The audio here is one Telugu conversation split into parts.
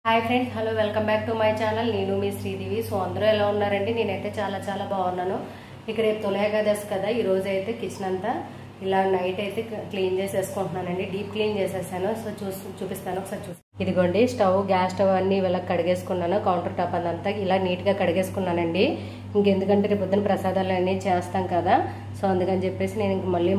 Hi friends, hello, welcome back to my channel. నేను మీ శ్రీదేవి. సో అందరూ ఎలా ఉన్నారండి? నేనైతే చాలా బాగున్నాను. ఇక రేపు తొలి ఏకాదశి కదా, ఈ రోజు అయితే కిచెన్ అంతా ఇలా నైట్ అయితే క్లీన్ చేసేసుకుంటున్నానండి. డీప్ క్లీన్ చేసేసాను. సో చూపిస్తాను ఒకసారి. ఇదిగోండి, గ్యాస్ స్టవ్ అన్ని ఇలా కడిగేసుకున్నాను. కౌంటర్ టాప్ అదంతా ఇలా నీట్ గా కడిగేసుకున్నానండి. ఇంకెందుకంటే రేపు పొద్దున ప్రసాదాలు అన్నీ చేస్తాం కదా, సో అందుకని చెప్పేసి నేను ఇంక మళ్ళీ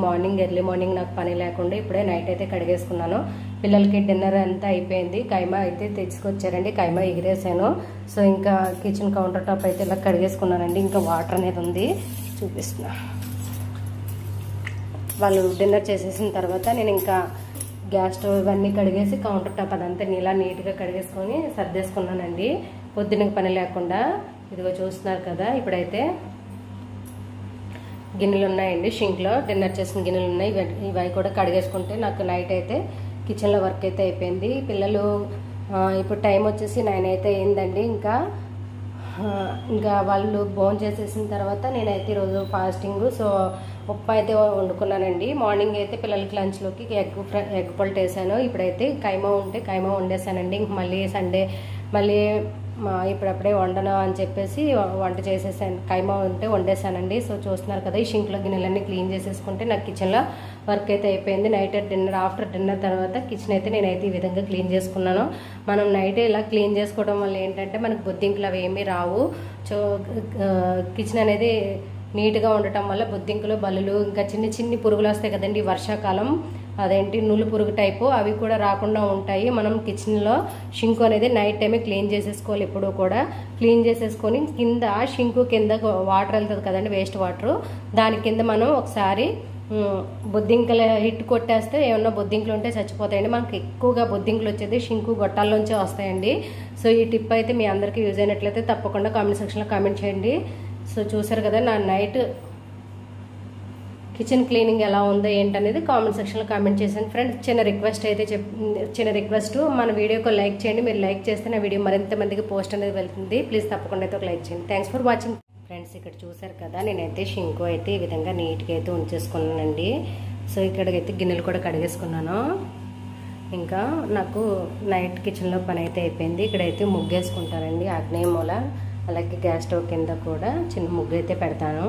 ఎర్లీ మార్నింగ్ నాకు పని లేకుండా ఇప్పుడే నైట్ అయితే కడిగేసుకున్నాను. పిల్లలకి డిన్నర్ అంతా అయిపోయింది. కైమా అయితే తెచ్చుకొచ్చారండి, కైమా ఎగిరేసాను. సో ఇంకా కిచెన్ కౌంటర్ టాప్ అయితే ఇలా కడిగేసుకున్నానండి. ఇంకా వాటర్ అనేది ఉంది, చూపిస్తున్నా. వాళ్ళు డిన్నర్ చేసేసిన తర్వాత నేను ఇంకా గ్యాస్ స్టవ్ ఇవన్నీ కడిగేసి కౌంటర్ టాప్ అదంతా ఇలా నీట్గా కడిగేసుకొని సర్దేసుకున్నానండి, పొద్దునకి పని లేకుండా. ఇదిగో చూస్తున్నారు కదా, ఇప్పుడైతే గిన్నెలు ఉన్నాయండి షింక్లో, డిన్నర్ చేసిన గిన్నెలు ఉన్నాయి. ఇవి కూడా కడిగేసుకుంటే నాకు నైట్ అయితే కిచెన్లో వర్క్ అయితే అయిపోయింది. పిల్లలు ఇప్పుడు టైం వచ్చేసి 9 అయితే అయిందండి. ఇంకా వాళ్ళు భోజనం చేసేసిన తర్వాత నేనైతే ఈరోజు ఫాస్టింగ్. సో ఉప్మా అయితే వండుకున్నానండి. మార్నింగ్ అయితే పిల్లలకి లంచ్లోకి ఎగ్ పొల్ట్ వేసాను. ఇప్పుడైతే కైమా ఉంటే కైమా వండేసానండి. ఇంక మళ్ళీ సండే మళ్ళీ ఇప్పుడప్పుడే వండను అని చెప్పేసి వంట చేసేసాను. కైమా ఉంటే వండేసానండి. సో చూస్తున్నారు కదా, ఈ షింక్లో గిన్నెలన్నీ క్లీన్ చేసేసుకుంటే నాకు కిచెన్లో వర్క్ అయితే అయిపోయింది. ఆఫ్టర్ డిన్నర్ తర్వాత కిచెన్ అయితే నేనైతే ఈ విధంగా క్లీన్ చేసుకున్నాను. మనం నైట్ ఇలా క్లీన్ చేసుకోవడం వల్ల ఏంటంటే మనకు బొద్దింకులు అవి ఏమీ రావు. సో కిచెన్ అనేది నీట్గా ఉండటం వల్ల బొద్దింకులు, బల్లులు, ఇంకా చిన్ని పురుగులు వస్తాయి కదండి వర్షాకాలం, అదేంటి నులు పురుగు టైపు, అవి కూడా రాకుండా ఉంటాయి. మనం కిచెన్లో షింకు అనేది నైట్ టైమే క్లీన్ చేసేసుకోవాలి. ఎప్పుడు కూడా క్లీన్ చేసేసుకొని కింద షింకు కింద వాటర్ వెళ్తుంది కదండి, వేస్ట్ వాటర్, దాని కింద మనం ఒకసారి బొద్దింకల హిట్ కొట్టేస్తే ఏమన్నా బొద్దింకలు ఉంటే చచ్చిపోతాయండి. మనకు ఎక్కువగా బొద్దింకలు వచ్చేది షింకు గొట్టాల్లోంచే వస్తాయండి. సో ఈ టిప్ అయితే మీ అందరికీ యూజ్ అయినట్లయితే తప్పకుండా కామెంట్ సెక్షన్లో కామెంట్ చేయండి. సో చూసారు కదా, నా నైట్ కిచెన్ క్లీనింగ్ ఎలా ఉందో ఏంటనేది కామెంట్ సెక్షన్లో కామెంట్ చేశాను. ఫ్రెండ్స్, చిన్న రిక్వెస్ట్, మన వీడియోకి లైక్ చేయండి. మీరు లైక్ చేస్తే నా వీడియో మరింత మందికి పోస్ట్ అనేది వెళ్తుంది. ప్లీజ్ తప్పకుండా అయితే ఒక లైక్ చేయండి. Thanks for watching. ఫ్రెండ్స్, ఇక్కడ చూసారు కదా, నేనైతే షింకు అయితే ఈ విధంగా నీట్గా అయితే ఉంచేసుకున్నానండి. సో ఇక్కడికైతే గిన్నెలు కూడా కడిగేసుకున్నాను. ఇంకా నాకు నైట్ కిచెన్లో పని అయితే అయిపోయింది. ఇక్కడైతే ముగ్గేసుకుంటానండి, ఆగ్నేయ మూల, అలాగే గ్యాస్ స్టవ్ కింద కూడా చిన్న ముగ్గు అయితే పెడతాను.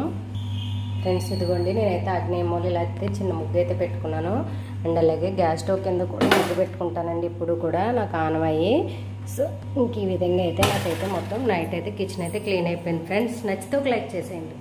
ఫ్రెండ్స్, ఇదిగోండి, నేనైతే ఆగ్నేయ మూల ఇలా అయితే చిన్న ముగ్గు అయితే పెట్టుకున్నాను. అండ్ అలాగే గ్యాస్ స్టవ్ కింద కూడా ముగ్గు పెట్టుకుంటానండి, ఇప్పుడు కూడా నాకు ఆనవాయి. సో ఇంక ఈ విధంగా అయితే నాకైతే మొత్తం నైట్ అయితే కిచెన్ అయితే క్లీన్ అయిపోయింది. ఫ్రెండ్స్, నచ్చితే ఒక లైక్ చేసేయండి.